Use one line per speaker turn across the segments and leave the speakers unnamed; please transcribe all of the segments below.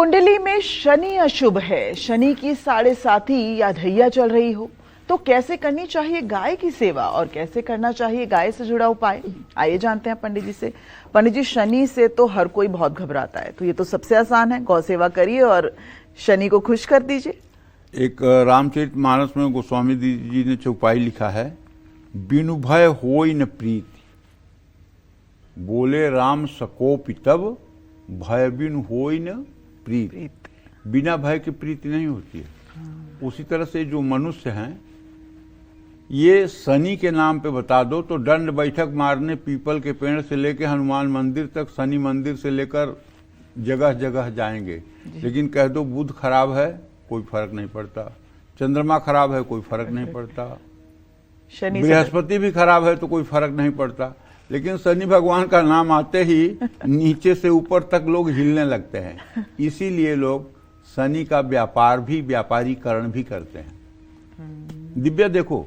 कुंडली में शनि अशुभ है, शनि की 7.5 या ढैया चल रही हो तो कैसे करनी चाहिए गाय की सेवा और कैसे करना चाहिए गाय से जुड़ा उपाय, आइए जानते हैं पंडित जी से। पंडित जी, शनि से तो हर कोई बहुत घबराता है, तो ये तो सबसे आसान है, गौ सेवा करिए और शनि को खुश कर दीजिए।
एक रामचरितमानस में गोस्वामी जी ने चौपाई लिखा है, बिनु भय होई न प्रीति, बोले राम सकोपि तब, भय बिनु होई न प्रीति। बिना भय की प्रीति नहीं होती है। उसी तरह से जो मनुष्य हैं, ये शनि के नाम पे बता दो तो दंड बैठक मारने पीपल के पेड़ से लेकर हनुमान मंदिर तक, शनि मंदिर से लेकर जगह जगह जाएंगे। लेकिन कह दो बुध खराब है, कोई फर्क नहीं पड़ता। चंद्रमा खराब है, कोई फर्क नहीं पड़ता। बृहस्पति भी खराब है तो कोई फर्क नहीं पड़ता। लेकिन शनि भगवान का नाम आते ही नीचे से ऊपर तक लोग हिलने लगते हैं। इसीलिए लोग शनि का व्यापार भी, व्यापारीकरण भी करते हैं। दिव्या देखो,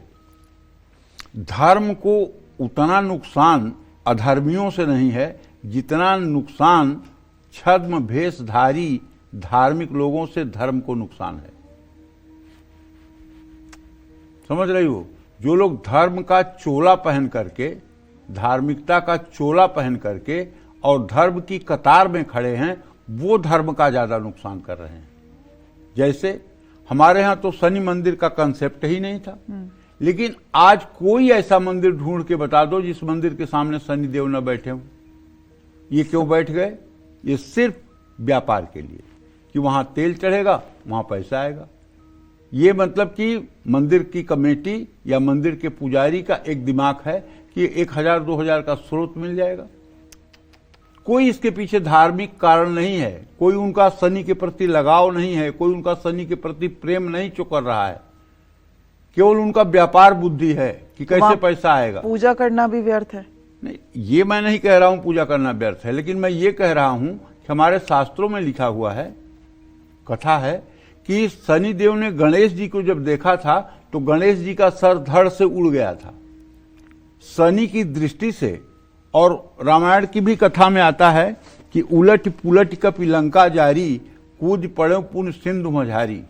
धर्म को उतना नुकसान अधर्मियों से नहीं है जितना नुकसान छद्म भेषधारी धार्मिक लोगों से धर्म को नुकसान है। समझ रही हो? जो लोग धर्म का चोला पहन करके, धार्मिकता का चोला पहन करके और धर्म की कतार में खड़े हैं, वो धर्म का ज्यादा नुकसान कर रहे हैं। जैसे हमारे यहां तो शनि मंदिर का कंसेप्ट ही नहीं था, लेकिन आज कोई ऐसा मंदिर ढूंढ के बता दो जिस मंदिर के सामने शनि देव न बैठे हों। ये क्यों बैठ गए? ये सिर्फ व्यापार के लिए कि वहां तेल चढ़ेगा, वहां पैसा आएगा। ये मतलब कि मंदिर की कमेटी या मंदिर के पुजारी का एक दिमाग है कि 1000-2000 का स्रोत मिल जाएगा। कोई इसके पीछे धार्मिक कारण नहीं है, कोई उनका शनि के प्रति लगाव नहीं है, कोई उनका शनि के प्रति प्रेम नहीं चुकर रहा है। केवल उनका व्यापार बुद्धि है कि कैसे पैसा आएगा।
पूजा करना भी व्यर्थ है?
नहीं, ये मैं नहीं कह रहा हूं पूजा करना व्यर्थ है, लेकिन मैं ये कह रहा हूं कि हमारे शास्त्रों में लिखा हुआ है, कथा है कि शनि देव ने गणेश जी को जब देखा था तो गणेश जी का सर धड़ से उड़ गया था शनि की दृष्टि से। और रामायण की भी कथा में आता है कि उलट पुलट कपि लंका जारी, कूद पड़े पुण्य सिंधु मझारी।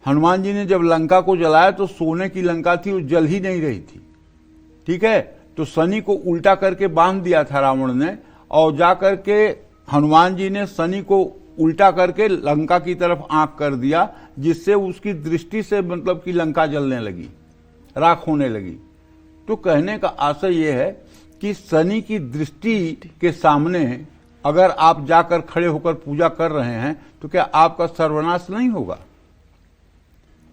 हनुमान जी ने जब लंका को जलाया तो सोने की लंका थी, वो जल ही नहीं रही थी। ठीक है, तो शनि को उल्टा करके बांध दिया था रावण ने, और जाकर के हनुमान जी ने शनि को उल्टा करके लंका की तरफ आंख कर दिया, जिससे उसकी दृष्टि से मतलब कि लंका जलने लगी, राख होने लगी। तो कहने का आशय यह है कि शनि की दृष्टि के सामने अगर आप जाकर खड़े होकर पूजा कर रहे हैं तो क्या आपका सर्वनाश नहीं होगा?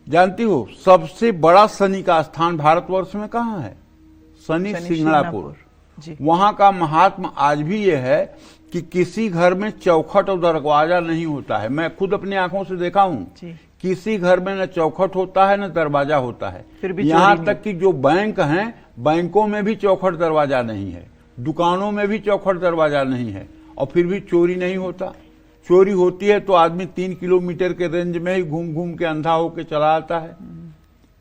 जानती हो सबसे बड़ा शनि का स्थान भारतवर्ष में कहाँ है? शनि सिंगणापुर। वहां का महात्मा आज भी यह है कि किसी घर में चौखट और दरवाजा नहीं होता है। मैं खुद अपनी आंखों से देखा हूं, किसी घर में न चौखट होता है न दरवाजा होता है। यहाँ तक कि जो बैंक हैं, बैंकों में भी चौखट दरवाजा नहीं है, दुकानों में भी चौखट दरवाजा नहीं है, और फिर भी चोरी नहीं होता। चोरी होती है तो आदमी 3 किलोमीटर के रेंज में ही घूम घूम के अंधा होकर चला आता है।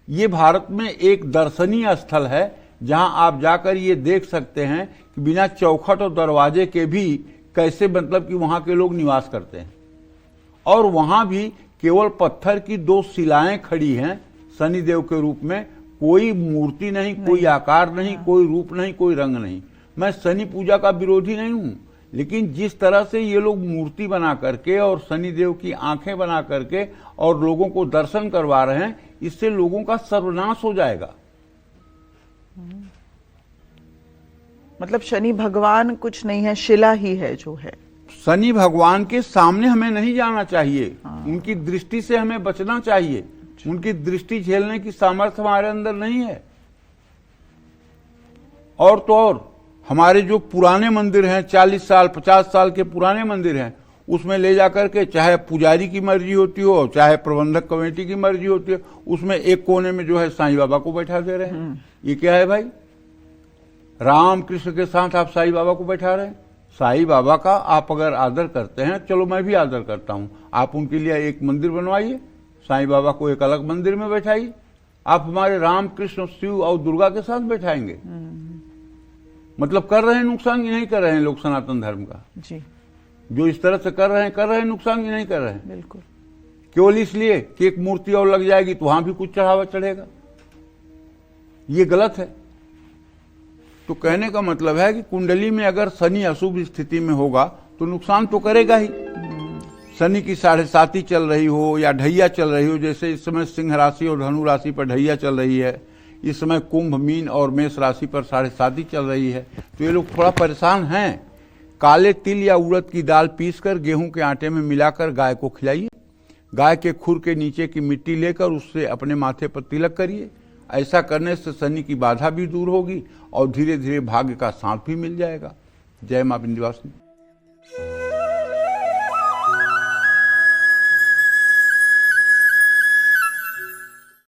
ये भारत में एक दर्शनीय स्थल है जहां आप जाकर ये देख सकते हैं कि बिना चौखट और दरवाजे के भी कैसे मतलब कि वहां के लोग निवास करते हैं। और वहां भी केवल पत्थर की 2 शिलाएं खड़ी हैं शनिदेव के रूप में, कोई मूर्ति नहीं, कोई आकार नहीं, कोई रूप नहीं, कोई रंग नहीं। मैं शनि पूजा का विरोधी नहीं हूं, लेकिन जिस तरह से ये लोग मूर्ति बना करके और शनिदेव की आंखें बना करके और लोगों को दर्शन करवा रहे हैं, इससे लोगों का सर्वनाश हो जाएगा।
मतलब शनि भगवान कुछ नहीं है, शिला ही है जो है।
शनि भगवान के सामने हमें नहीं जाना चाहिए, उनकी दृष्टि से हमें बचना चाहिए। उनकी दृष्टि झेलने की सामर्थ्य हमारे अंदर नहीं है। और तो और हमारे जो पुराने मंदिर हैं, 40 साल 50 साल के पुराने मंदिर हैं, उसमें ले जाकर के चाहे पुजारी की मर्जी होती हो, चाहे प्रबंधक कमेटी की मर्जी होती हो, उसमें एक कोने में जो है साईं बाबा को बैठा दे रहे हैं। ये क्या है भाई? राम कृष्ण के साथ आप साईं बाबा को बैठा रहे हैं। साईं बाबा का आप अगर आदर करते हैं, चलो मैं भी आदर करता हूं, आप उनके लिए एक मंदिर बनवाइए, साईं बाबा को एक अलग मंदिर में बैठाइए। आप हमारे राम कृष्ण शिव और दुर्गा के साथ बैठाएंगे। मतलब कर रहे हैं नुकसान कि नहीं कर रहे हैं लोग सनातन धर्म का?
जी।
जो इस तरह से कर रहे हैं नुकसान भी नहीं कर रहे हैं।
बिल्कुल।
केवल इसलिए कि एक मूर्ति और लग जाएगी तो वहां भी कुछ चढ़ावा चढ़ेगा, ये गलत है। तो कहने का मतलब है कि कुंडली में अगर शनि अशुभ स्थिति में होगा तो नुकसान तो करेगा ही। शनि की 7.5 चल रही हो या ढैया चल रही हो, जैसे इस समय सिंह राशि और धनु राशि पर ढैया चल रही है, इस समय कुंभ, मीन और मेष राशि पर 7.5 चल रही है, तो ये लोग थोड़ा परेशान हैं। काले तिल या उड़द की दाल पीसकर गेहूं के आटे में मिलाकर गाय को खिलाइए। गाय के खुर के नीचे की मिट्टी लेकर उससे अपने माथे पर तिलक करिए। ऐसा करने से शनि की बाधा भी दूर होगी और धीरे धीरे भाग्य का साथ भी मिल जाएगा। जय मां विंध्यवासिनी।